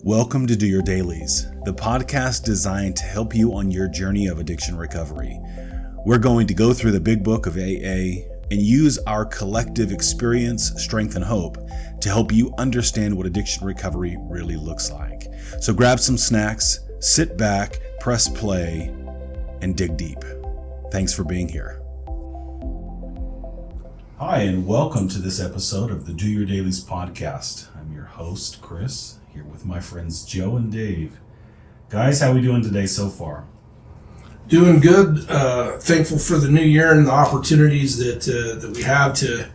Welcome to Your Dailies, the podcast designed to help you on your journey of addiction recovery. We're going to go through the big book of AA and use our collective experience, strength, and hope to help you understand what addiction recovery really looks like. So grab some snacks, sit back, press play, and dig deep. Thanks for being here. Hi, and welcome to this episode of the Do Your Dailies podcast. I'm your host, Chris, here with my friends Joe and Dave. Guys, how we doing today so far? Doing good. Thankful for the new year and the opportunities that we have to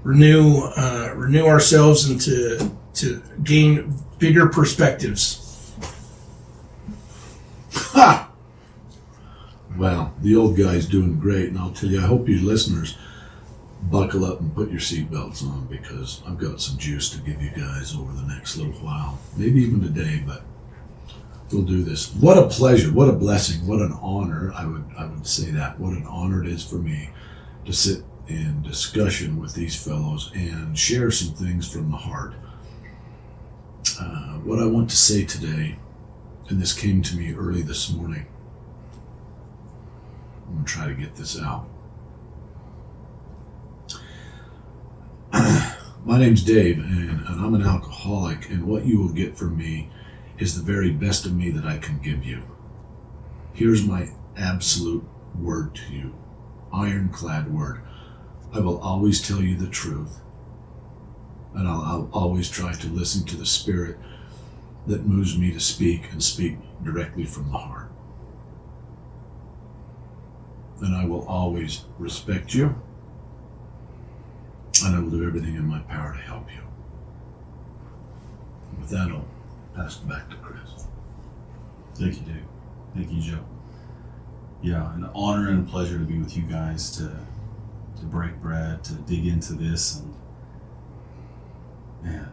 renew ourselves and to gain bigger perspectives. Ha! Well, the old guy's doing great, and I'll tell you, I hope you listeners buckle up and put your seatbelts on, because I've got some juice to give you guys over the next little while, maybe even today, but we'll do this. What a pleasure, what a blessing, what an honor. I would say that. What an honor it is for me to sit in discussion with these fellows and share some things from the heart. What I want to say today, and this came to me early this morning, I'm going to try to get this out. My name's Dave, and I'm an alcoholic, and what you will get from me is the very best of me that I can give you. Here's my absolute word to you, ironclad word. I will always tell you the truth, and I'll always try to listen to the spirit that moves me to speak, and speak directly from the heart. And I will always respect you, and I will do everything in my power to help you. And with that, I'll pass it back to Chris. Thank you, Dave. Thank you, Joe. Yeah, an honor and a pleasure to be with you guys, to break bread, to dig into this, and man,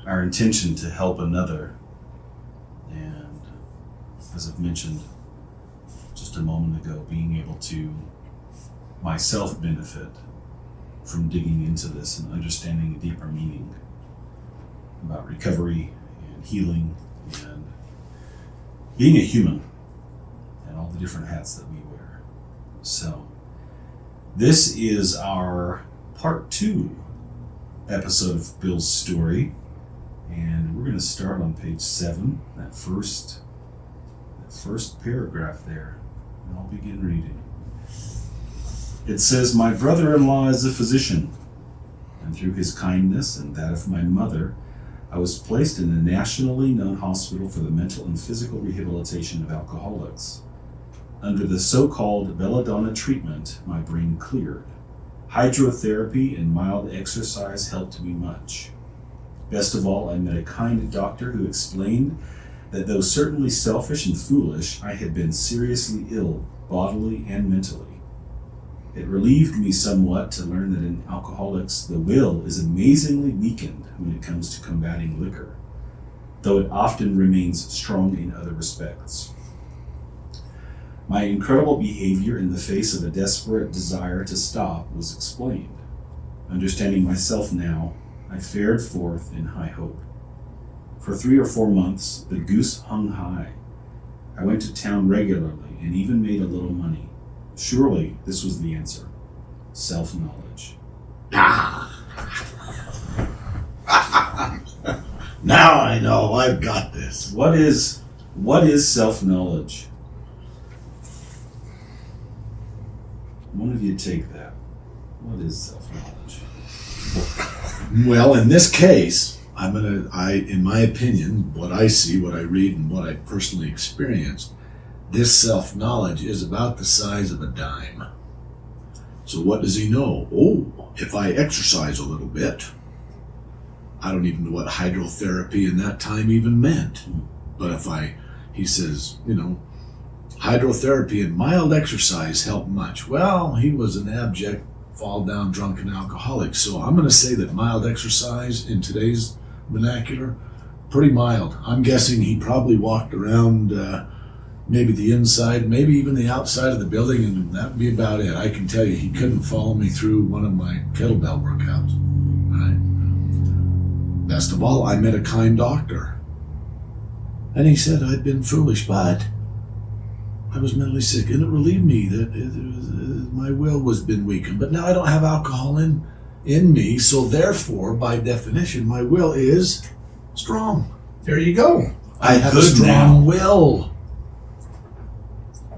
our intention to help another. And as I've mentioned just a moment ago, being able to myself benefit from digging into this and understanding a deeper meaning about recovery and healing and being a human and all the different hats that we wear. So this is our part 2 episode of Bill's story, and we're going to start on page 7, that first paragraph there, and I'll begin reading. It says, "My brother-in-law is a physician, and through his kindness and that of my mother, I was placed in a nationally known hospital for the mental and physical rehabilitation of alcoholics. Under the so-called belladonna treatment, my brain cleared. Hydrotherapy and mild exercise helped me much. Best of all, I met a kind doctor who explained that though certainly selfish and foolish, I had been seriously ill, bodily and mentally. It relieved me somewhat to learn that in alcoholics, the will is amazingly weakened when it comes to combating liquor, though it often remains strong in other respects. My incredible behavior in the face of a desperate desire to stop was explained. Understanding myself now, I fared forth in high hope. For 3 or 4 months, the goose hung high. I went to town regularly and even made a little money. Surely this was the answer. Self-knowledge." Now I know, I've got this. What is self-knowledge? One of you take that. What is self-knowledge? Well, in this case, in my opinion, what I see, what I read, and what I personally experienced, this self-knowledge is about the size of a dime. So what does he know? Oh, if I exercise a little bit, I don't even know what hydrotherapy in that time even meant. But he says, hydrotherapy and mild exercise help much. Well, he was an abject, fall down drunken alcoholic. So I'm going to say that mild exercise in today's vernacular, pretty mild. I'm guessing he probably walked around maybe the inside, maybe even the outside of the building, and that would be about it. I can tell you, he couldn't follow me through one of my kettlebell workouts. Right? Best of all, I met a kind doctor. And he said I'd been foolish, but I was mentally sick, and it relieved me that my will was been weakened. But now I don't have alcohol in me, so therefore, by definition, my will is strong. There you go. I have a Good strong now. will.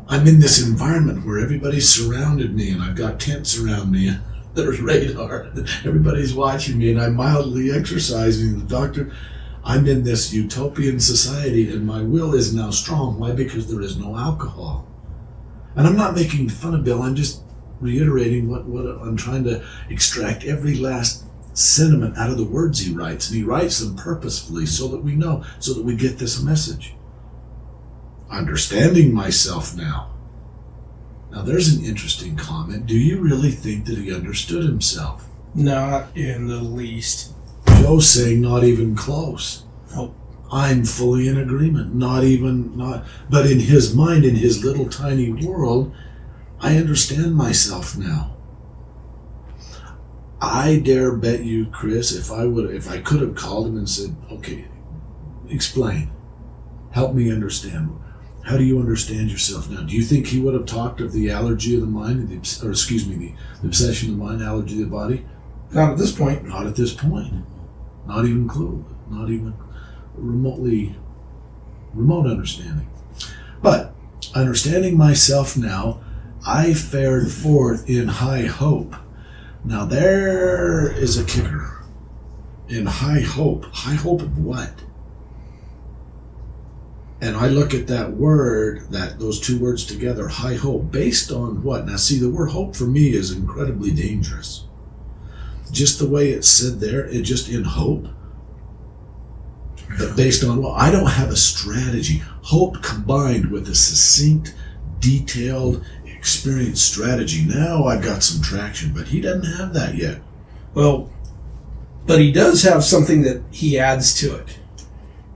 I'm in this environment where everybody's surrounded me, and I've got tents around me, and there's radar, and everybody's watching me, and I'm mildly exercising. The doctor, I'm in this utopian society, and my will is now strong. Why? Because there is no alcohol. And I'm not making fun of Bill. I'm just reiterating what I'm trying to extract every last sentiment out of the words he writes. And he writes them purposefully so that we know, so that we get this message. Understanding myself now. Now there's an interesting comment. Do you really think that he understood himself? Not in the least. Joe's saying not even close. Nope. I'm fully in agreement. Not, but in his mind, in his little tiny world, I understand myself now. I dare bet you, Chris, if I could have called him and said, okay, explain. Help me understand. How do you understand yourself now? Do you think he would have talked of the allergy of the mind, the obsession of the mind, allergy of the body? Not at this point. Not at this point. Not even clue. Not even remote understanding. But understanding myself now, I fared forth in high hope. Now there is a kicker. In high hope. High hope of what? And I look at that word, those two words together, high hope, based on what? Now see, the word hope for me is incredibly dangerous. Just the way it's said there, it just in hope. But based on what? I don't have a strategy. Hope combined with a succinct, detailed, experienced strategy. Now I've got some traction, but he doesn't have that yet. Well, but he does have something that he adds to it.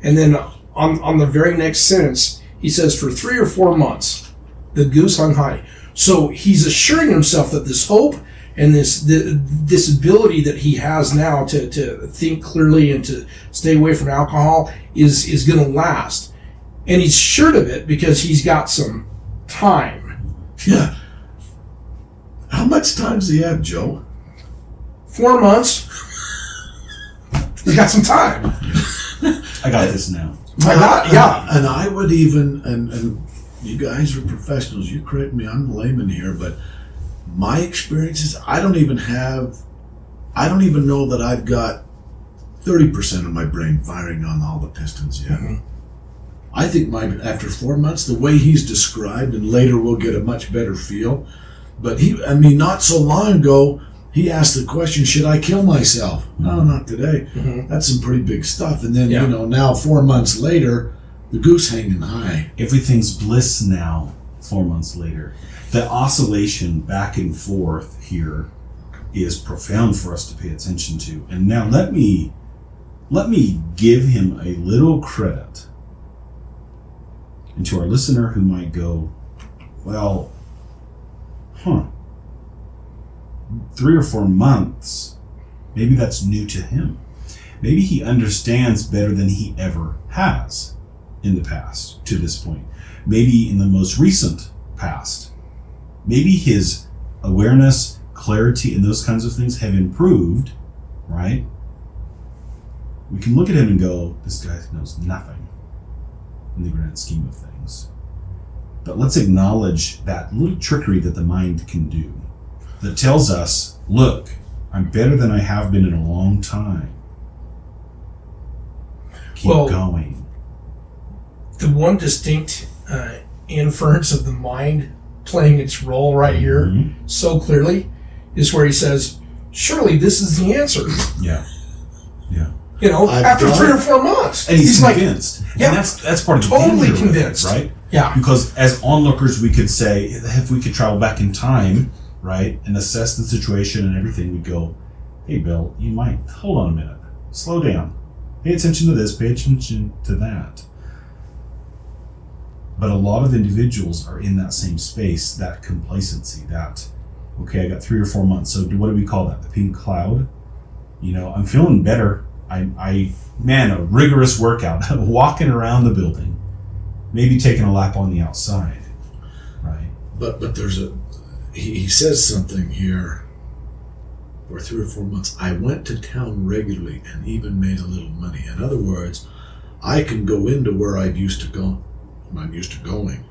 And then on the very next sentence, he says, for 3 or 4 months, the goose hung high. So he's assuring himself that this hope and this ability that he has now to think clearly and to stay away from alcohol is going to last. And he's sure of it because he's got some time. Yeah. How much time does he have, Joe? 4 months. He's got some time. I got this now. Yeah. And I would even, and you guys are professionals, you correct me, I'm a layman here, but my experiences, I don't even know that I've got 30% of my brain firing on all the pistons yet. Mm-hmm. I think after 4 months, the way he's described, and later we'll get a much better feel, but not so long ago, he asked the question, should I kill myself? Mm-hmm. No, not today. Mm-hmm. That's some pretty big stuff. And then, now 4 months later, the goose hanging high. Everything's bliss now, 4 months later. The oscillation back and forth here is profound for us to pay attention to. And now let me give him a little credit. And to our listener who might go, well, 3 or 4 months, maybe that's new to him. Maybe he understands better than he ever has in the past to this point. Maybe in the most recent past. Maybe his awareness, clarity, and those kinds of things have improved, right? We can look at him and go, this guy knows nothing in the grand scheme of things. But let's acknowledge that little trickery that the mind can do that tells us, look, I'm better than I have been in a long time. Keep going. The one distinct inference of the mind playing its role right here so clearly is where he says, surely this is the answer. Yeah. After 3 or 4 months. And he's convinced. Like, and that's part of the totally danger convinced. With it, right? Yeah. Because as onlookers, we could say, if we could travel back in time, right, and assess the situation and everything, we'd go, hey, Bill, you might, hold on a minute, slow down. Pay attention to this, pay attention to that. But a lot of individuals are in that same space, that complacency, that, okay, I got 3 or 4 months. So what do we call that? The pink cloud? I'm feeling better. Man, a rigorous workout, walking around the building, maybe taking a lap on the outside, right? But he says something here. For 3 or 4 months, I went to town regularly and even made a little money. In other words, I can go into where I'm used to going.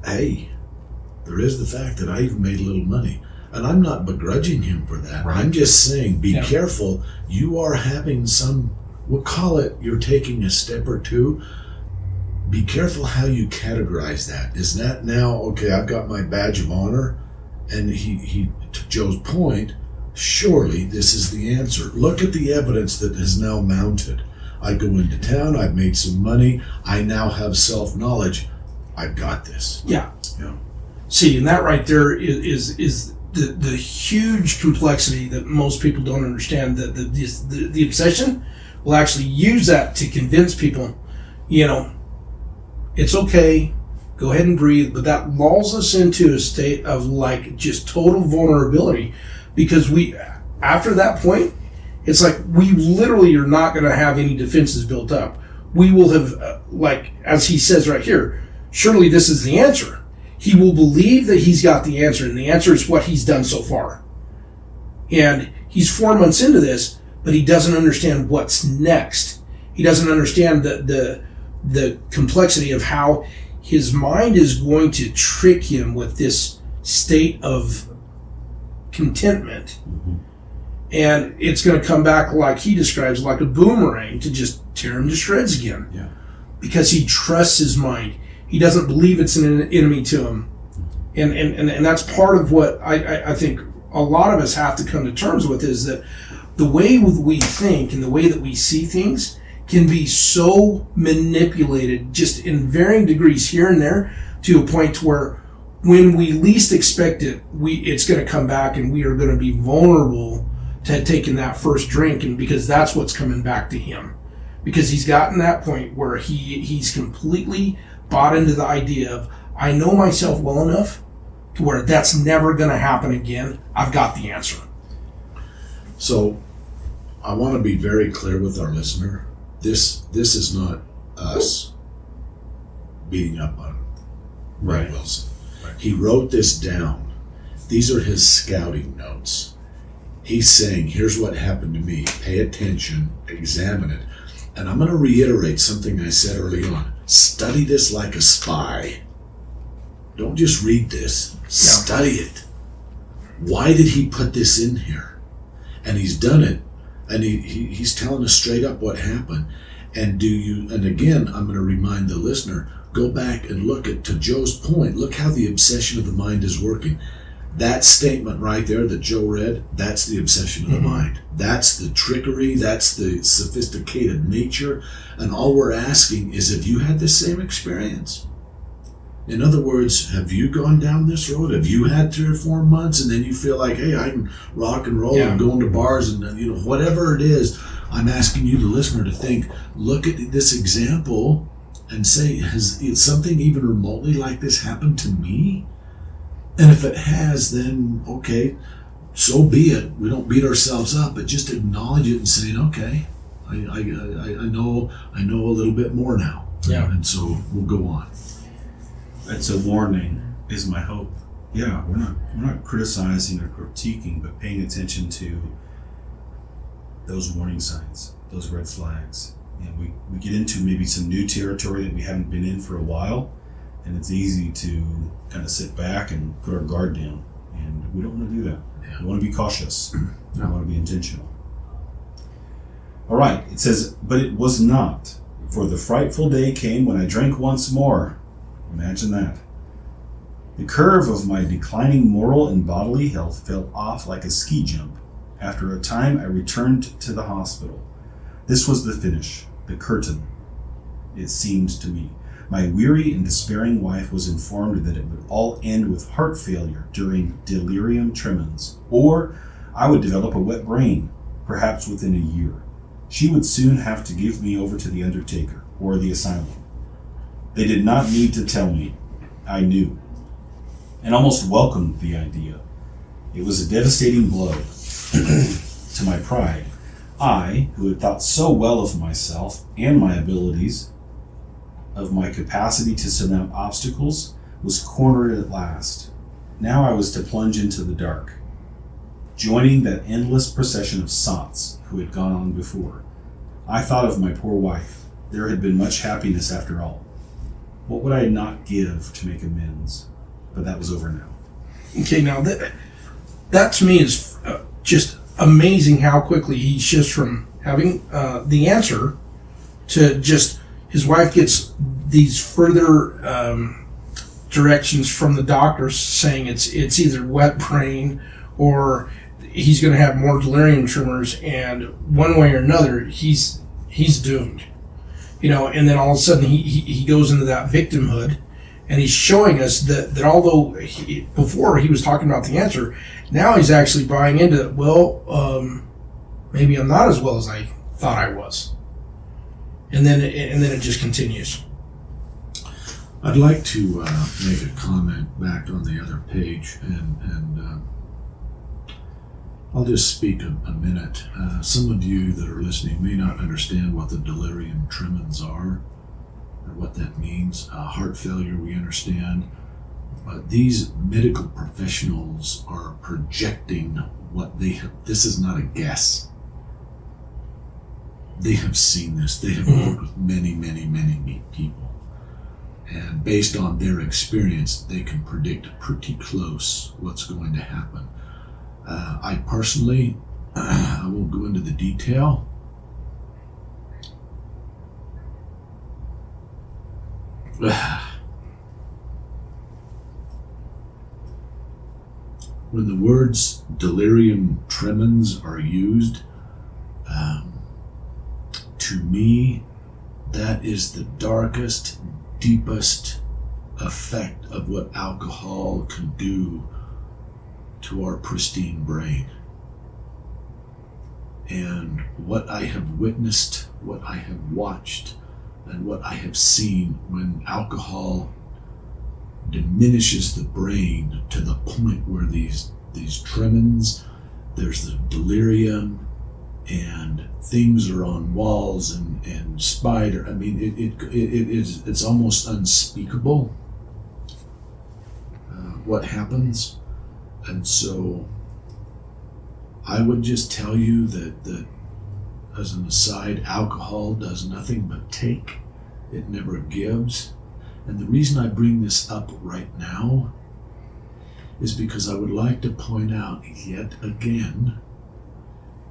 Hey, there is the fact that I even made a little money. And I'm not begrudging him for that. Right. I'm just saying, be careful. You are having we'll call it, you're taking a step or two. Be careful how you categorize that. Is that now, okay, I've got my badge of honor? And he to Joe's point, surely this is the answer. Look at the evidence that has now mounted. I go into town, I've made some money, I now have self-knowledge. I've got this. Yeah. Yeah. See, and that right there is the huge complexity that most people don't understand. That the obsession will actually use that to convince people, it's okay, go ahead and breathe, but that lulls us into a state of like just total vulnerability, because after that point, it's like we literally are not going to have any defenses built up. We will have, as he says right here, surely this is the answer. He will believe that he's got the answer, and the answer is what he's done so far. And he's 4 months into this, but he doesn't understand what's next. He doesn't understand the complexity of how his mind is going to trick him with this state of contentment. Mm-hmm. And it's going to come back, like he describes, like a boomerang to just tear him to shreds again. Yeah. Because he trusts his mind. He doesn't believe it's an enemy to him. And that's part of what I think a lot of us have to come to terms with, is that the way we think and the way that we see things can be so manipulated just in varying degrees here and there, to a point where when we least expect it, it's going to come back, and we are going to be vulnerable to taking that first drink, and because that's what's coming back to him. Because he's gotten that point where he's completely bought into the idea of, I know myself well enough to where that's never going to happen again. I've got the answer. So I want to be very clear with our listener. This is not us beating up on Ray Wilson. Right. He wrote this down. These are his scouting notes. He's saying, here's what happened to me. Pay attention, examine it. And I'm going to reiterate something I said early on. Study this like a spy. Don't just read this. Study it. Why did he put this in here? And he's done it. And he's telling us straight up what happened. And again, I'm going to remind the listener, go back and look at, to Joe's point, look how the obsession of the mind is working. That statement right there that Joe read, that's the obsession of the mind. That's the trickery, that's the sophisticated nature. And all we're asking is, have you had the same experience? In other words, have you gone down this road? Have you had 3 or 4 months and then you feel like, hey, I can rock and roll and going to bars and whatever it is? I'm asking you, the listener, to think, look at this example and say, has something even remotely like this happened to me? And if it has, then okay, so be it. We don't beat ourselves up, but just acknowledge it and saying, okay, I know a little bit more now. Yeah. And so we'll go on. It's a warning, is my hope. Yeah, we're not criticizing or critiquing, but paying attention to those warning signs, those red flags. And we get into maybe some new territory that we haven't been in for a while, and it's easy to kind of sit back and put our guard down. And we don't want to do that. Yeah. We want to be cautious. We want to be intentional. All right, it says, but it was not, for the frightful day came when I drank once more. Imagine that. The curve of my declining moral and bodily health fell off like a ski jump. After a time, I returned to the hospital. This was the finish, the curtain, it seemed to me. My weary and despairing wife was informed that it would all end with heart failure during delirium tremens, or I would develop a wet brain, perhaps within a year. She would soon have to give me over to the undertaker or the asylum. They did not need to tell me. I knew, and almost welcomed the idea. It was a devastating blow to my pride. I, who had thought so well of myself and my abilities, of my capacity to surmount obstacles, was cornered at last. Now I was to plunge into the dark, joining that endless procession of sots who had gone on before. I thought of my poor wife. There had been much happiness after all. What would I not give to make amends? But that was over now. Okay, now that to me is just amazing how quickly he shifts from having the answer to just his wife gets these further directions from the doctors saying it's either wet brain or he's going to have more delirium tremors, and one way or another he's doomed, and then all of a sudden he goes into that victimhood, and he's showing us that although before he was talking about the answer, now he's actually buying into, maybe I'm not as well as I thought I was. And then it just continues. I'd like to make a comment back on the other page, and I'll just speak a minute. Some of you that are listening may not understand what the delirium tremens are, or what that means. Heart failure, we understand. But these medical professionals are projecting what they have. This is not a guess. They have seen this. They have worked with many, many, many people. And based on their experience, they can predict pretty close what's going to happen. I personally, I won't go into the detail. When the words delirium tremens are used, to me, that is the darkest, deepest effect of what alcohol can do to our pristine brain. And what I have witnessed, what I have watched, and what I have seen when alcohol diminishes the brain to the point where these tremens, there's the delirium, and things are on walls and spider. I mean, it's almost unspeakable what happens. And so I would just tell you that as an aside, alcohol does nothing but take. It never gives. And the reason I bring this up right now is because I would like to point out yet again,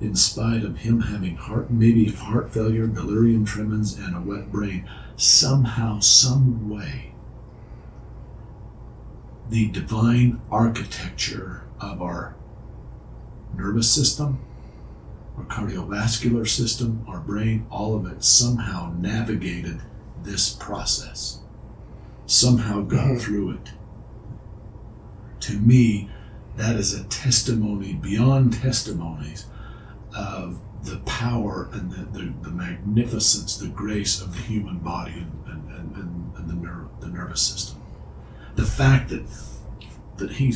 in spite of him having maybe heart failure, delirium tremens, and a wet brain, somehow, some way, the divine architecture of our nervous system, our cardiovascular system, our brain, all of it somehow navigated this process, somehow got through it. To me, that is a testimony beyond testimonies of the power and the magnificence, the grace of the human body and the nervous system. The fact that he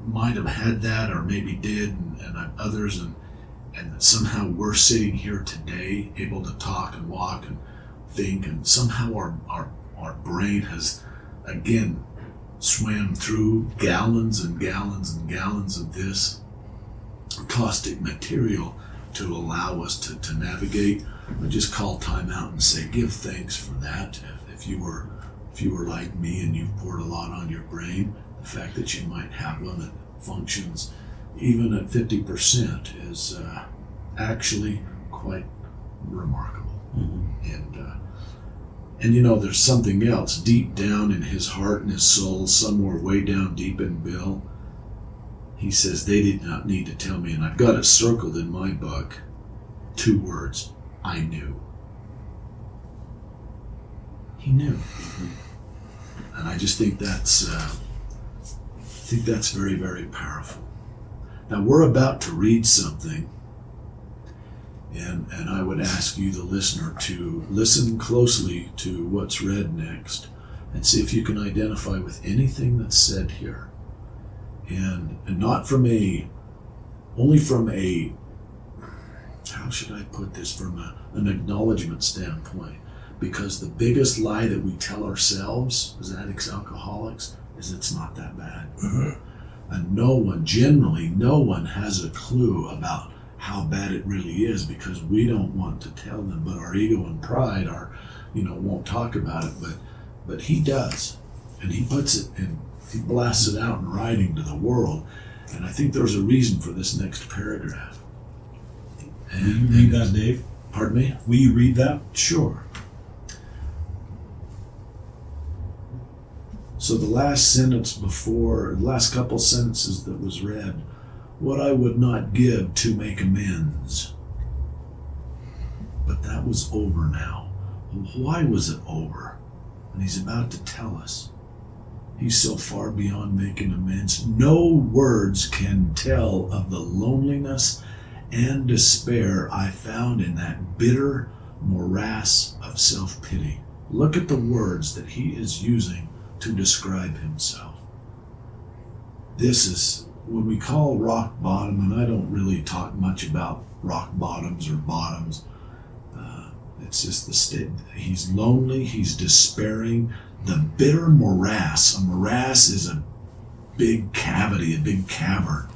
might have had that, or maybe did, and others, and that somehow we're sitting here today able to talk and walk and think, and somehow our brain has again swam through gallons and gallons and gallons of this caustic material to allow us to navigate. I just call time out and say, give thanks for that. If you were like me and you've poured a lot on your brain, the fact that you might have one that functions even at 50% is actually quite remarkable. And there's something else deep down in his heart and his soul, somewhere way down deep in Bill. He says, they did not need to tell me, and I've got it circled in my book, 2 words: I knew. He knew. And I just think that's very, very powerful. Now we're about to read something, and I would ask you, the listener, to listen closely to what's read next and see if you can identify with anything that's said here. And not from only from a how should I put this from an acknowledgement standpoint? Because the biggest lie that we tell ourselves as addicts, alcoholics, is it's not that bad. And generally no one has a clue about how bad it really is, because we don't want to tell them, but our ego and pride won't talk about it, but he does. And he puts it in, he blasts it out in writing to the world. And I think there's a reason for this next paragraph. Will you read that, Dave? Pardon me? Will you read that? Sure. So the last couple sentences that was read, what I would not give to make amends. But that was over now. Why was it over? And he's about to tell us. He's so far beyond making amends. No words can tell of the loneliness and despair I found in that bitter morass of self-pity. Look at the words that he is using to describe himself. This is what we call rock bottom, and I don't really talk much about rock bottoms or bottoms. It's just the state. He's lonely, he's despairing. The bitter morass. A morass is a big cavity, a big cavern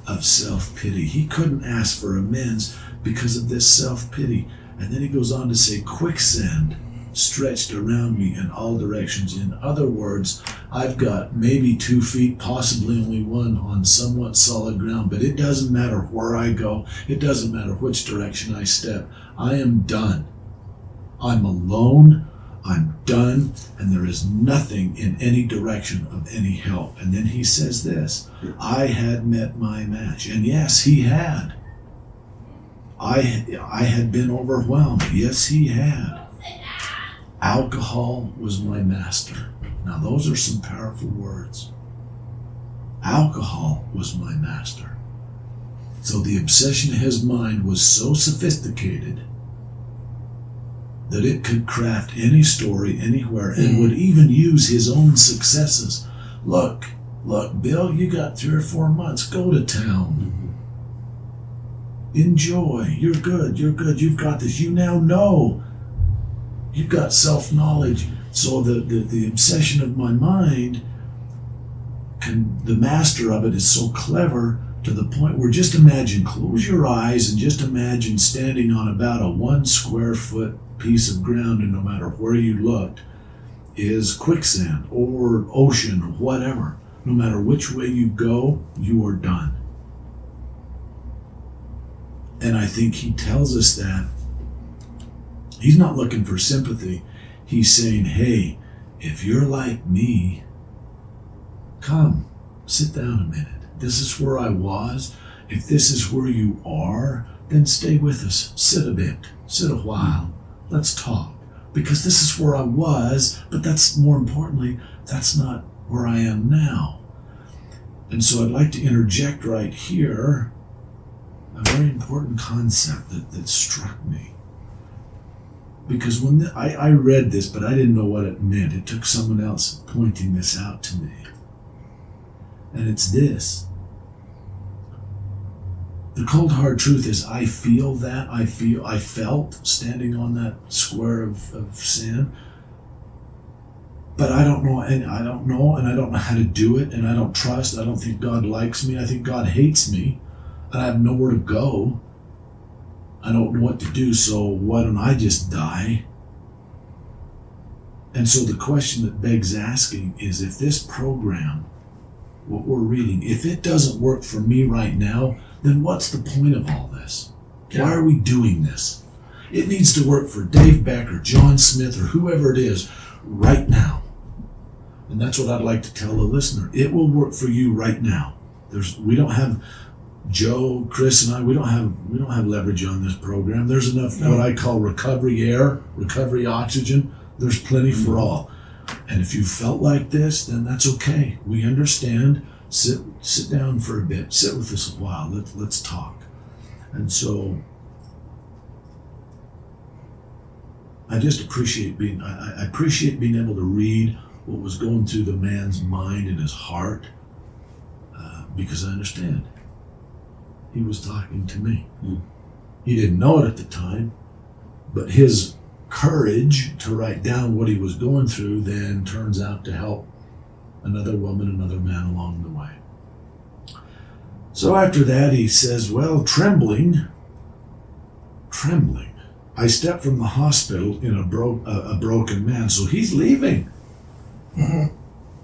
of self-pity. He couldn't ask for amends because of this self-pity. And then he goes on to say, quicksand stretched around me in all directions. In other words, I've got maybe 2 feet, possibly only 1, on somewhat solid ground, but it doesn't matter where I go. It doesn't matter which direction I step. I am done. I'm alone. I'm done, and there is nothing in any direction of any help. And then he says this, I had met my match. And yes, he had. I had been overwhelmed. Yes, he had. Alcohol was my master. Now, those are some powerful words. Alcohol was my master. So the obsession of his mind was so sophisticated that it could craft any story anywhere and would even use his own successes. Look, Bill, you got 3 or 4 months. Go to town. Enjoy. You're good. You've got this. You now know. You've got self-knowledge. So the obsession of my mind, the master of it is so clever to the point where just imagine, close your eyes and just imagine standing on about a 1 square foot piece of ground, and no matter where you looked is quicksand or ocean or whatever. No matter which way you go, you are done. And I think he tells us that he's not looking for sympathy. He's saying, hey, if you're like me, come, sit down a minute. This is where I was. If this is where you are, then stay with us. Sit a bit. Sit a while. Let's talk. Because this is where I was, but that's more importantly, that's not where I am now. And so I'd like to interject right here a very important concept that struck me. Because when I read this, but I didn't know what it meant. It took someone else pointing this out to me. And it's this. The cold hard truth is I feel that. I felt standing on that square of sand. But I don't know, and I don't know how to do it, and I don't trust. I don't think God likes me. I think God hates me, and I have nowhere to go. I don't know what to do, so why don't I just die? And so the question that begs asking is, if this program, what we're reading, if it doesn't work for me right now, then what's the point of all this? Why are we doing this? It needs to work for Dave Beck or John Smith or whoever it is right now. And that's what I'd like to tell the listener. It will work for you right now. We don't have Joe, Chris, and I. We don't have leverage on this program. There's enough what I call recovery air, recovery oxygen. There's plenty for all. And if you felt like this, then that's okay. We understand. Sit down for a bit. Sit with us a while. Let's talk. And so I just appreciate I appreciate being able to read what was going through the man's mind and his heart, because I understand. He was talking to me. He didn't know it at the time, but his courage to write down what he was going through then turns out to help another woman, another man along the way. So after that, he says, well, trembling, I stepped from the hospital in a broken man. So he's leaving. Mm-hmm.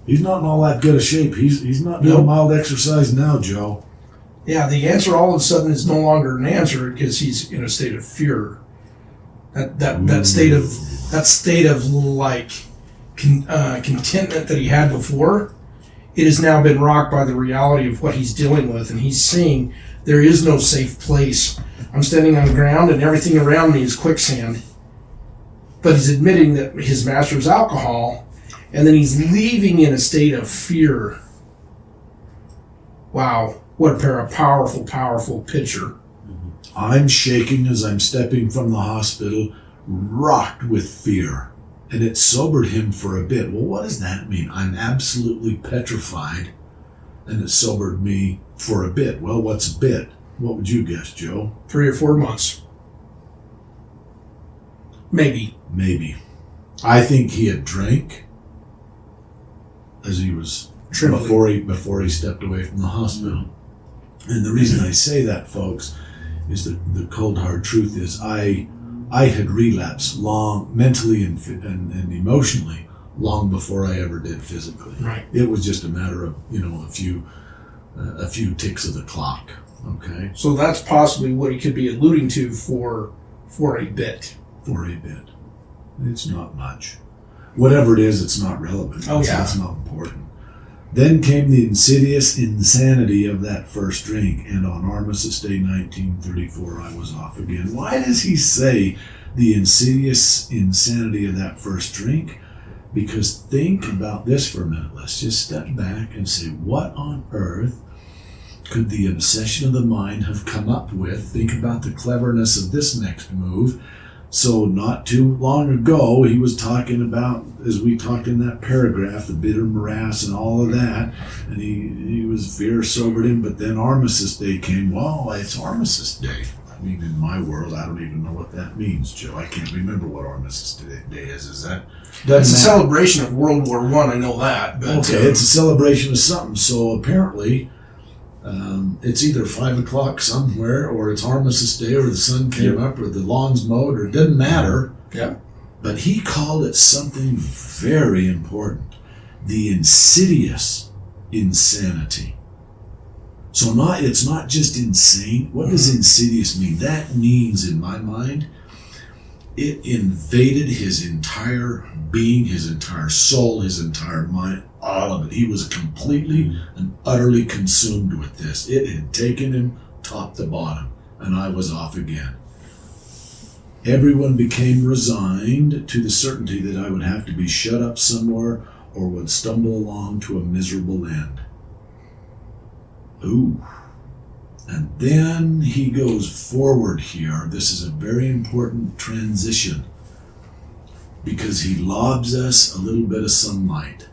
He's not in all that good a shape. He's not doing mild exercise now, Joe. Yeah, the answer all of a sudden is no longer an answer because he's in a state of fear. That state of like contentment that he had before, it has now been rocked by the reality of what he's dealing with, and he's seeing there is no safe place. I'm standing on ground and everything around me is quicksand. But he's admitting that his master is alcohol, and then he's leaving in a state of fear. Wow, what a powerful picture. I'm shaking as I'm stepping from the hospital, rocked with fear. And it sobered him for a bit. Well, what does that mean? I'm absolutely petrified, and it sobered me for a bit. Well, what's a bit? What would you guess, Joe? 3 or 4 months. Maybe. I think he had drank as he was before he stepped away from the hospital. And the reason I say that, folks, is that the cold hard truth is I had relapsed mentally and emotionally long before I ever did physically. Right. It was just a matter of a few ticks of the clock. Okay. So that's possibly what he could be alluding to for a bit. For a bit. It's not much. Whatever it is, it's not relevant. Oh, yeah. It's not important. Then came the insidious insanity of that first drink, and on Armistice Day 1934, I was off again. Why does he say the insidious insanity of that first drink? Because think about this for a minute. Let's just step back and say, what on earth could the obsession of the mind have come up with? Think about the cleverness of this next move. So not too long ago, he was talking about, as we talked in that paragraph, the bitter morass and all of that, and he was fear sobered him, but then Armistice Day came. Well, it's Armistice Day. I mean, in my world, I don't even know what that means, Joe. I can't remember what Armistice Day is. Is that? It's a celebration of World War I know that. But, okay, it's a celebration of something. So apparently, it's either 5 o'clock somewhere, or it's Armistice Day, or the sun came up, or the lawn's mowed, or it doesn't matter. Yeah. But he called it something very important: the insidious insanity. So it's not just insane. What does insidious mean? That means, in my mind, it invaded his entire being, his entire soul, his entire mind, all of it. He was completely and utterly consumed with this. It had taken him top to bottom, and I was off again. Everyone became resigned to the certainty that I would have to be shut up somewhere or would stumble along to a miserable end. Ooh. And then he goes forward here. This is a very important transition because he lobs us a little bit of sunlight.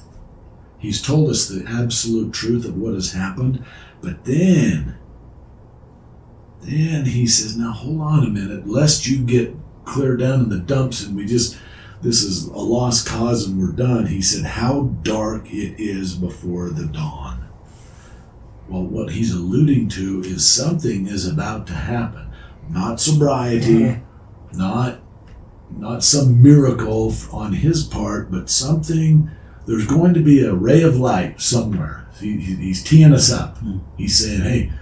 He's told us the absolute truth of what has happened, but then he says, now hold on a minute, lest you get clear down in the dumps and this is a lost cause and we're done. He said, how dark it is before the dawn. Well, what he's alluding to is something is about to happen. Not sobriety, not some miracle on his part, but something. There's going to be a ray of light somewhere. He's teeing us up. He's saying, hey,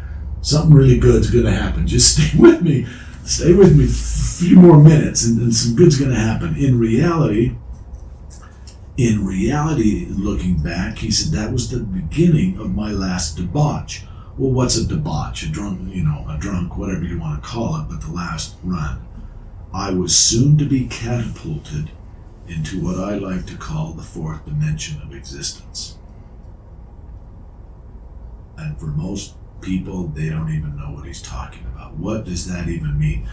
something really good's going to happen. Just stay with me. Stay with me a few more minutes and some good's going to happen. In reality, looking back, he said that was the beginning of my last debauch. Well, what's a debauch? A drunk, whatever you want to call it, but the last run. I was soon to be catapulted into what I like to call the fourth dimension of existence. And for most people, they don't even know what he's talking about. What does that even mean?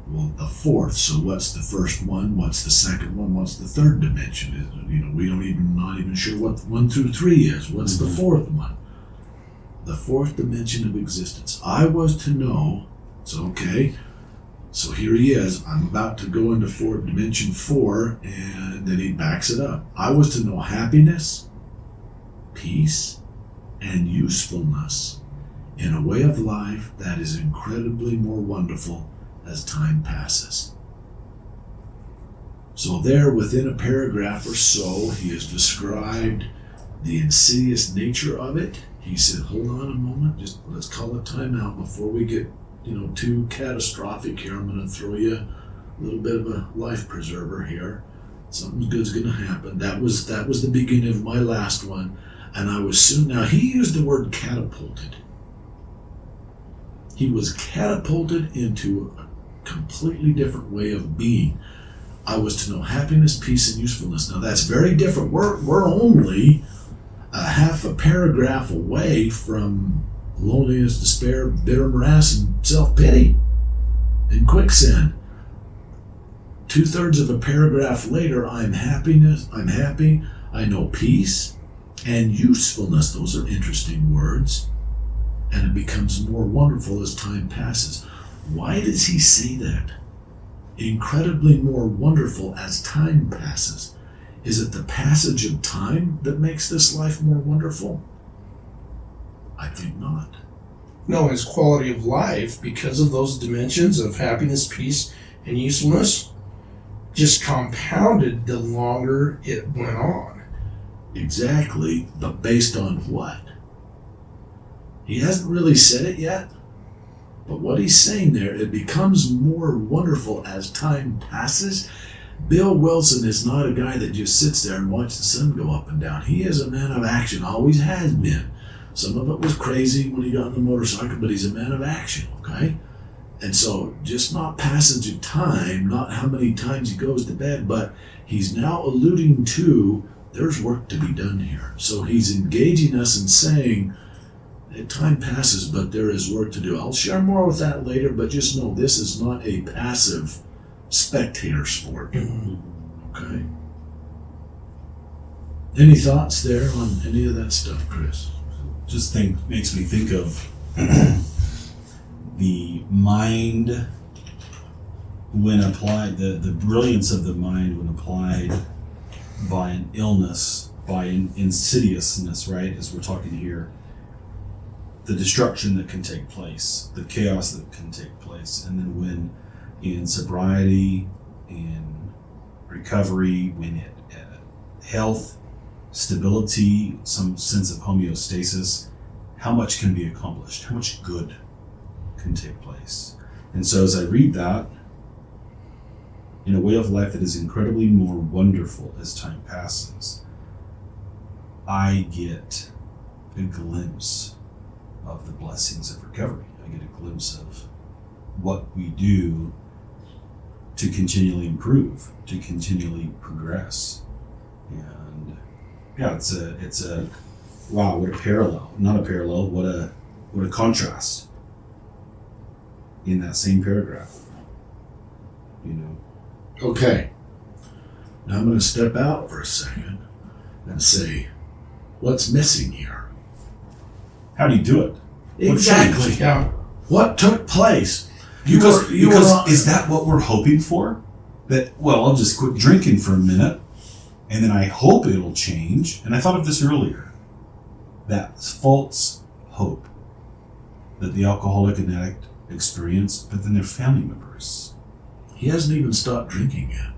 Well, the fourth. So what's the first one? What's the second one? What's the third dimension? We not even sure what 1 through 3 is. What's the fourth one? The fourth dimension of existence. I was to know, it's okay, So here he is. I'm about to go into dimension 4, and then he backs it up. I was to know happiness, peace, and usefulness in a way of life that is incredibly more wonderful as time passes. So there, within a paragraph or so, he has described the insidious nature of it. He said, hold on a moment, just let's call a timeout before we get too catastrophic here. I'm going to throw you a little bit of a life preserver here. Something good's going to happen. That was the beginning of my last one. And I was soon, now he used the word catapulted. He was catapulted into a completely different way of being. I was to know happiness, peace, and usefulness. Now that's very different. We're only a half a paragraph away from loneliness, despair, bitter morass, and self-pity and quicksand. 2/3 of a paragraph later, I'm happy, I know peace and usefulness. Those are interesting words. And it becomes more wonderful as time passes. Why does he say that? Incredibly more wonderful as time passes. Is it the passage of time that makes this life more wonderful? I think not. No, his quality of life, because of those dimensions of happiness, peace, and usefulness, just compounded the longer it went on. Exactly, but based on what? He hasn't really said it yet, but what he's saying there, it becomes more wonderful as time passes. Bill Wilson is not a guy that just sits there and watches the sun go up and down. He is a man of action, always has been. Some of it was crazy when he got on the motorcycle, but he's a man of action, okay? And so just not passage of time, not how many times he goes to bed, but he's now alluding to there's work to be done here. So he's engaging us and saying, time passes, but there is work to do. I'll share more with that later, but just know this is not a passive spectator sport. Okay? Any thoughts there on any of that stuff, Chris? Makes me think of the mind when applied, the brilliance of the mind when applied by an illness, by an insidiousness, right? As we're talking here, the destruction that can take place, the chaos that can take place, and then when in sobriety, in recovery, when it health, stability, some sense of homeostasis, how much can be accomplished, how much good can take place. And so as I read that, in a way of life that is incredibly more wonderful as time passes, I get a glimpse of the blessings of recovery. I get a glimpse of what we do to continually improve, to continually progress. And yeah, it's a wow, what a parallel. Not a parallel, what a contrast in that same paragraph. Okay. Now I'm going to step out for a second and say, what's missing here? How do you do it? Exactly. Yeah. What took place? Because is that what we're hoping for? That, well, I'll just quit drinking for a minute and then I hope it'll change. And I thought of this earlier. That false hope that the alcoholic and addict experience, but then their family members. He hasn't even stopped drinking yet.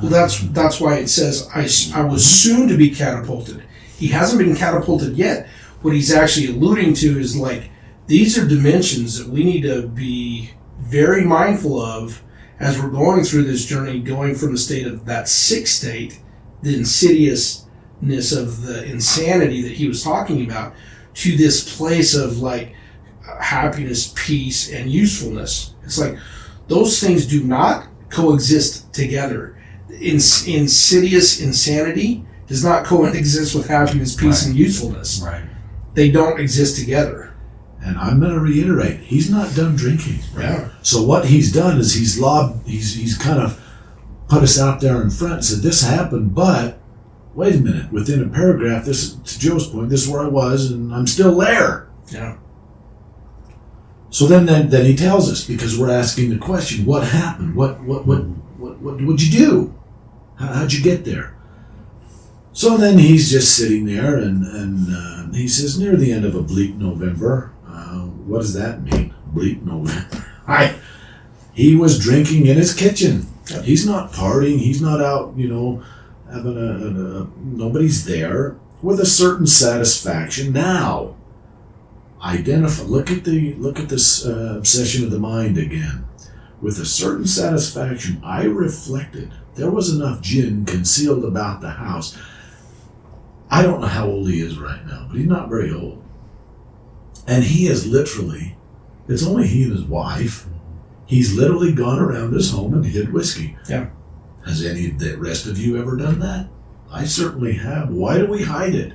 Well, that's why it says, I was soon to be catapulted. He hasn't been catapulted yet. What he's actually alluding to is like, these are dimensions that we need to be very mindful of as we're going through this journey, going from the state of that sick state, the insidiousness of the insanity that he was talking about, to this place of like happiness, peace, and usefulness. It's like those things do not coexist together. Insidious insanity does not coexist with happiness, peace, and usefulness. Right. They don't exist together. And I'm going to reiterate, he's not done drinking. Right? Yeah. So what he's done is he's kind of put us out there in front and said, this happened, but wait a minute, within a paragraph, this, to Joe's point, this is where I was, and I'm still there. Yeah. So then he tells us, because we're asking the question, what happened? What'd you do? How'd you get there? So then he's just sitting there, and he says, near the end of a bleak November. What does that mean? Bleak November. He was drinking in his kitchen. He's not partying. He's not out, having nobody's there, with a certain satisfaction. Now, identify. Look at this obsession of the mind again. With a certain satisfaction, I reflected. There was enough gin concealed about the house. I don't know how old he is right now, but he's not very old. And he is literally, it's only he and his wife. He's literally gone around his home and hid whiskey. Yeah. Has any of the rest of you ever done that? I certainly have. Why do we hide it?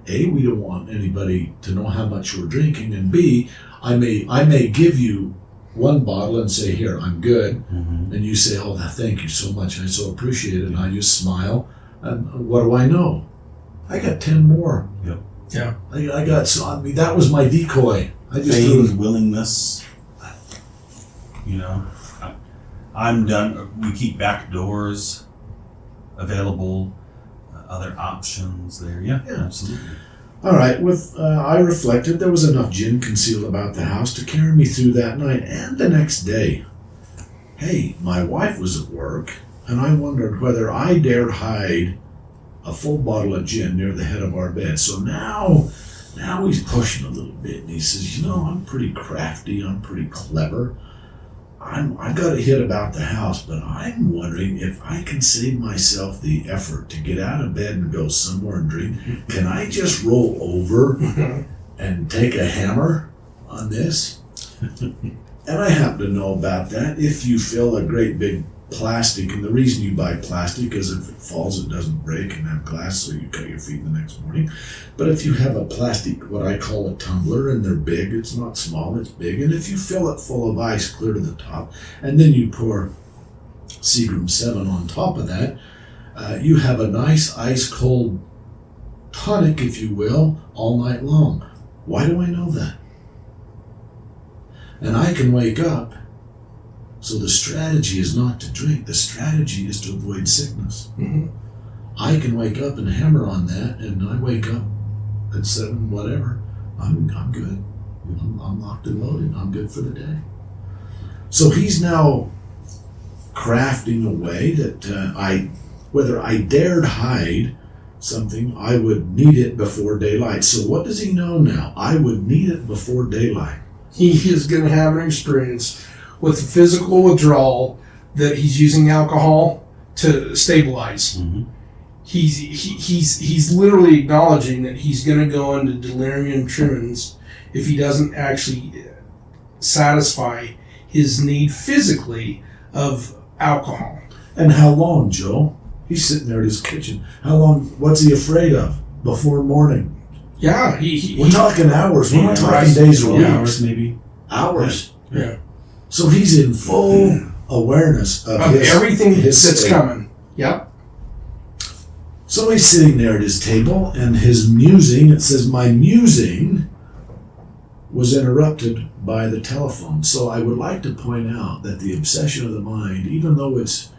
A, we don't want anybody to know how much we're drinking, and B, I may give you one bottle and say, here, I'm good. Mm-hmm. And you say, oh, thank you so much. I so appreciate it. And I just smile. And what do I know? I got 10 more. Yep. Yeah. That was my decoy. I just feigned willingness. I'm done. We keep back doors available, other options there. Yeah, absolutely. All right. I reflected there was enough gin concealed about the house to carry me through that night and the next day. Hey, my wife was at work, and I wondered whether I dared hide a full bottle of gin near the head of our bed. So now he's pushing a little bit, and he says, I'm pretty crafty, I'm pretty clever. I got a hit about the house, but I'm wondering if I can save myself the effort to get out of bed and go somewhere and drink. Can I just roll over and take a hammer on this? And I happen to know about that. If you fill a great big plastic, and the reason you buy plastic is if it falls, it doesn't break, and have glass, so you cut your feet the next morning. But if you have a plastic, what I call a tumbler, and they're big, it's not small, it's big, and if you fill it full of ice clear to the top, and then you pour Seagram 7 on top of that, you have a nice ice cold tonic, if you will, all night long. Why do I know that? And I can wake up. So the strategy is not to drink. The strategy is to avoid sickness. Mm-hmm. I can wake up and hammer on that, and I wake up at 7, whatever. I'm good. I'm locked and loaded. I'm good for the day. So he's now crafting a way that whether I dared hide something, I would need it before daylight. So what does he know now? I would need it before daylight. He is going to have an experience with the physical withdrawal that he's using alcohol to stabilize. Mm-hmm. He's literally acknowledging that he's going to go into delirium tremens if he doesn't actually satisfy his need physically of alcohol. And how long, Joe? He's sitting there at his kitchen. How long? What's he afraid of before morning? Yeah, we're talking hours. We're not talking days or weeks. Hours, maybe. Hours. Yeah. So he's in full awareness of everything that's state. coming. Yep. So he's sitting there at his table, and his musing, it says, my musing was interrupted by the telephone. So I would like to point out that the obsession of the mind, even though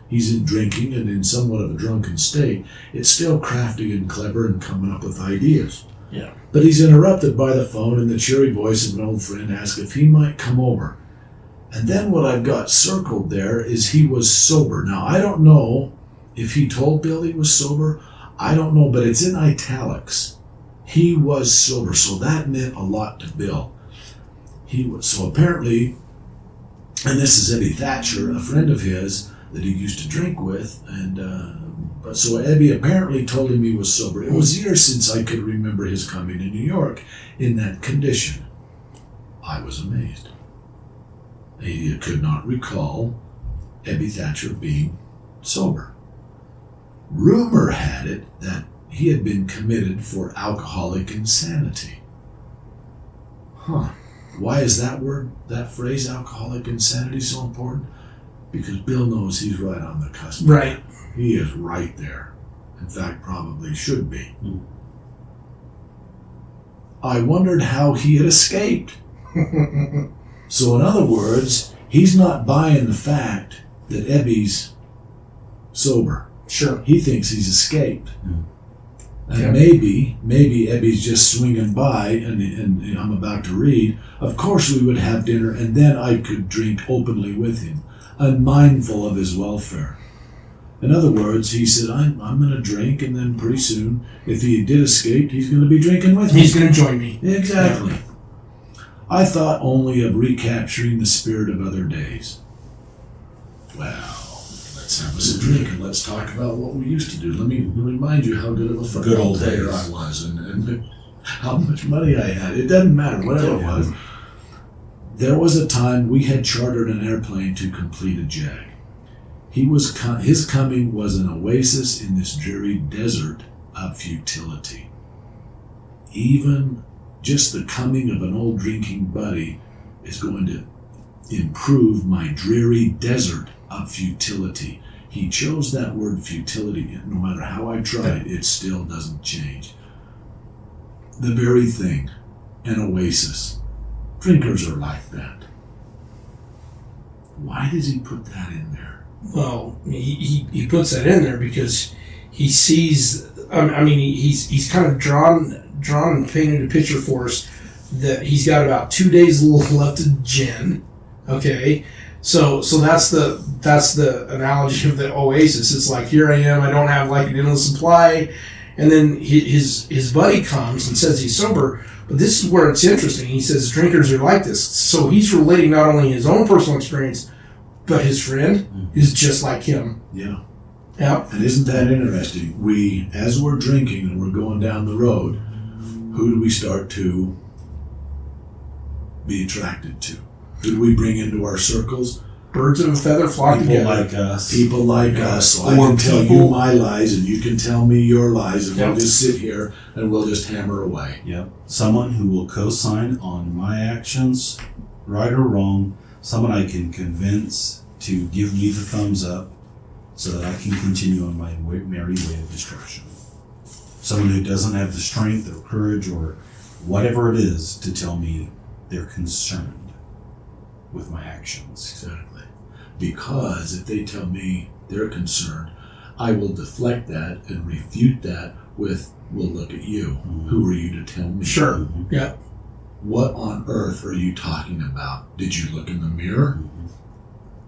he's in drinking and in somewhat of a drunken state, it's still crafty and clever and coming up with ideas. Yeah. But he's interrupted by the phone, and the cheery voice of an old friend asks if he might come over. And then what I've got circled there is he was sober. Now, I don't know if he told Bill he was sober. I don't know, but it's in italics. He was sober, so that meant a lot to Bill. So apparently, and this is Ebby Thatcher, a friend of his that he used to drink with, and so Ebby apparently told him he was sober. It was years since I could remember his coming to New York in that condition. I was amazed. He could not recall Ebby Thatcher being sober. Rumor had it that he had been committed for alcoholic insanity. Why is that phrase, alcoholic insanity, so important? Because Bill knows he's right on the cusp. Right. He is right there. In fact, probably should be. I wondered how he had escaped. So in other words, he's not buying the fact that Ebby's sober. Sure. He thinks he's escaped. Mm. And Yeah. maybe Ebby's just swinging by, and I'm about to read. Of course we would have dinner, and then I could drink openly with him, unmindful of his welfare. In other words, he said, I'm going to drink, and then pretty soon, if he did escape, he's going to be drinking with me. He's going to join me. Exactly. I thought only of recapturing the spirit of other days. Well, let's have us a drink and let's talk about what we used to do. Let me remind you how good of a Good football old player days. I was and how much money I had. It doesn't matter, whatever it was. There was a time we had chartered an airplane to complete a jag. His coming was an oasis in this dreary desert of futility. Even just the coming of an old drinking buddy is going to improve my dreary desert of futility. He chose that word futility. No matter how I tried, it still doesn't change. The very thing, an oasis. Drinkers are like that. Why does he put that in there? Well, he puts that in there because he sees. He's kind of drawn and painted a picture for us that he's got about 2 days left of gin. Okay, so that's the analogy of the oasis. It's like, here I am. I don't have like an endless supply, and then his buddy comes and says he's sober. But this is where it's interesting. He says drinkers are like this. So he's relating not only his own personal experience, but his friend is just like him. Yeah. Yeah. And isn't that interesting? We, as we're drinking and we're going down the road, who do we start to be attracted to? Who do we bring into our circles? Birds of a feather flock People together. like us. People like us. So I Or can tell you people- my lies and you can tell me your lies, and Yep. we'll just sit here and we'll just hammer away. Yep. Someone who will co-sign on my actions, right or wrong. Someone I can convince to give me the thumbs up so that I can continue on my merry way of destruction. Someone who doesn't have the strength or courage or whatever it is to tell me they're concerned with my actions. Exactly. Because if they tell me they're concerned, I will deflect that and refute that with, well, look at you. Mhm. Who are you to tell me? Sure. Mhm. Yeah. What on earth are you talking about? Did you look in the mirror? Mhm.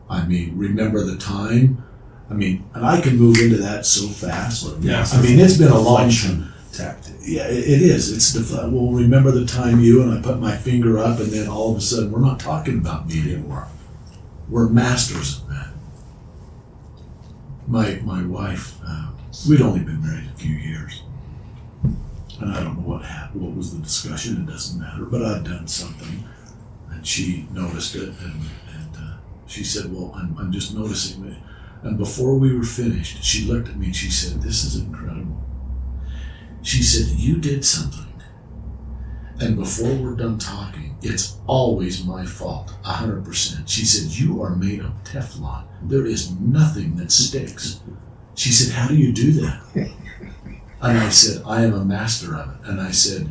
I mean, remember the time? I mean, and I can move into that so fast. Yeah. I mean, it's been a long Deflection tactic. Yeah, it is. It's well, remember the time you and I put my finger up, and then all of a sudden we're not talking about me anymore. We're masters of that. My wife, we'd only been married a few years, and I don't know what happened. What was the discussion? It doesn't matter. But I'd done something, and she noticed it, and she said, "Well, I'm just noticing it." And before we were finished, she looked at me and she said, "This is incredible." She said, "You did something. And before we're done talking, it's always my fault, 100%. She said, "You are made of Teflon. There is nothing that sticks." She said, "How do you do that?" And I said, "I am a master of it." And I said,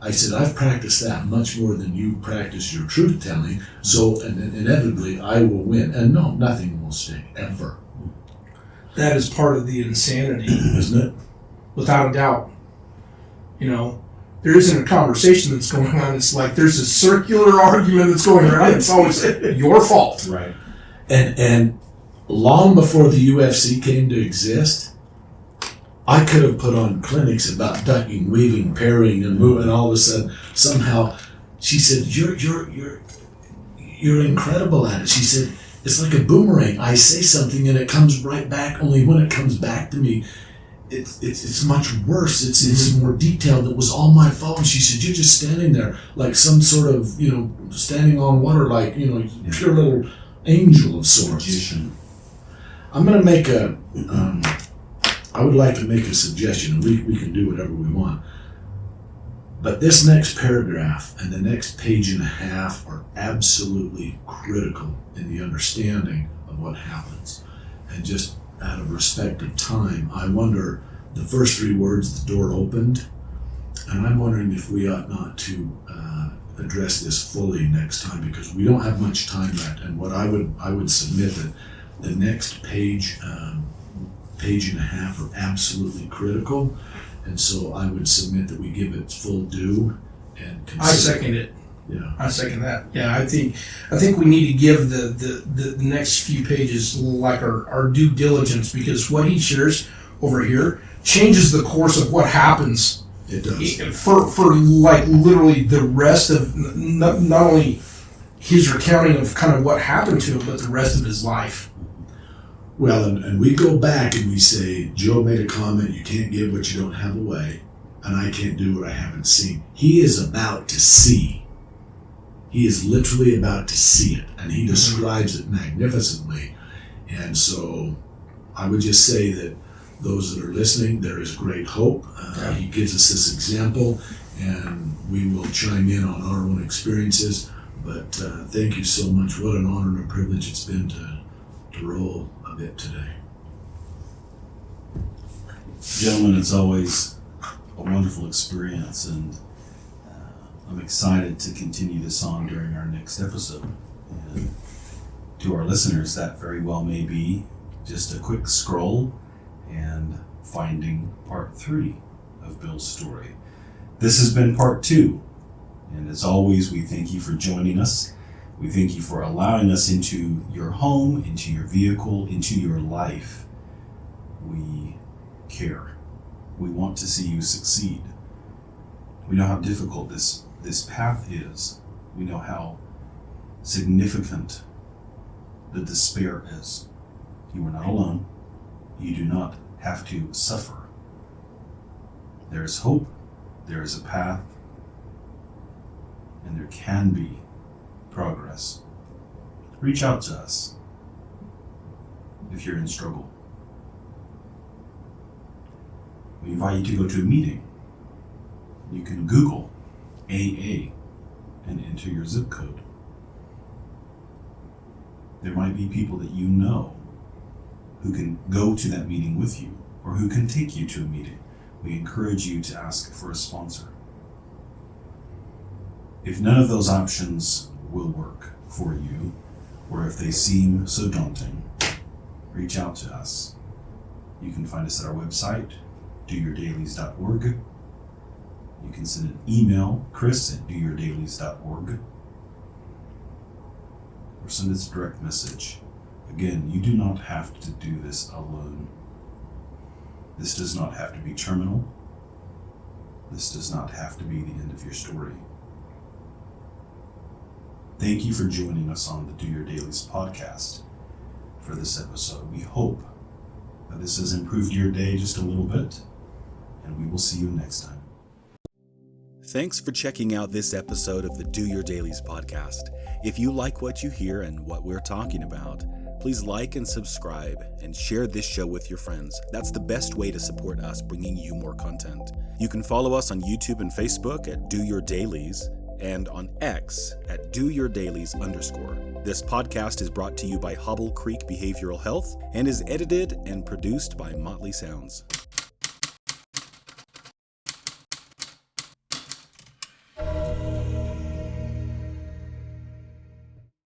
I said, "I've practiced that much more than you practice your truth telling, so and inevitably I will win. And no, nothing will stick, ever." That is part of the insanity, Isn't it? without a doubt. You know, there isn't a conversation that's going on. It's like there's a circular argument that's going around. It's always your fault. Right. And long before the UFC came to exist, I could have put on clinics about ducking, weaving, parrying, and moving. And all of a sudden, somehow, she said, "You're incredible at it." She said, "It's like a boomerang. I say something and it comes right back. Only when it comes back to me, it's much worse. It's more detailed. It was all my fault." And she said, "You're just standing there like some sort of, standing on water, like, pure little angel of sorts." Magician. I'm going to make I would like to make a suggestion, and we can do whatever we want. But this next paragraph and the next page and a half are absolutely critical in the understanding of what happens. And just out of respect of time, I wonder, the first three words, "the door opened," and I'm wondering if we ought not to address this fully next time because we don't have much time left. And what I would submit that the next page, page and a half are absolutely critical. And so I would submit that we give it full due and consider. I second it. Yeah. I second that. Yeah, I think we need to give the next few pages like our due diligence, because what he shares over here changes the course of what happens. It does. For like literally the rest of not only his recounting of kind of what happened to him, but the rest of his life. Well, and we go back and we say, Joe made a comment, you can't give what you don't have away, and I can't do what I haven't seen. He is about to see. He is literally about to see it, and he describes it magnificently. And so I would just say that those that are listening, there is great hope. He gives us this example, and we will chime in on our own experiences. But thank you so much. What an honor and a privilege it's been to roll a bit today. Gentlemen, it's always a wonderful experience, and I'm excited to continue this on during our next episode. And to our listeners, that very well may be just a quick scroll and finding part 3 of Bill's story. This has been part 2, and as always, we thank you for joining us. We thank you for allowing us into your home, into your vehicle, into your life. We care. We want to see you succeed. We know how difficult this path is. We know how significant the despair is. You are not alone. You do not have to suffer. There is hope. There is a path. And there can be progress. Reach out to us if you're in struggle. We invite you to go to a meeting. You can Google AA and enter your zip code. There might be people that you know who can go to that meeting with you, or who can take you to a meeting. We encourage you to ask for a sponsor. If none of those options will work for you, or if they seem so daunting, reach out to us. You can find us at our website, doyourdailies.org. You can send an email, chris@doyourdailies.org, or send us a direct message. Again, you do not have to do this alone. This does not have to be terminal. This does not have to be the end of your story. Thank you for joining us on the Do Your Dailies podcast for this episode. We hope that this has improved your day just a little bit, and we will see you next time. Thanks for checking out this episode of the Do Your Dailies podcast. If you like what you hear and what we're talking about, please like and subscribe and share this show with your friends. That's the best way to support us bringing you more content. You can follow us on YouTube and Facebook at Do Your Dailies, and on X at DoYourDailies_. This podcast is brought to you by Hobble Creek Behavioral Health and is edited and produced by Motley Sounds.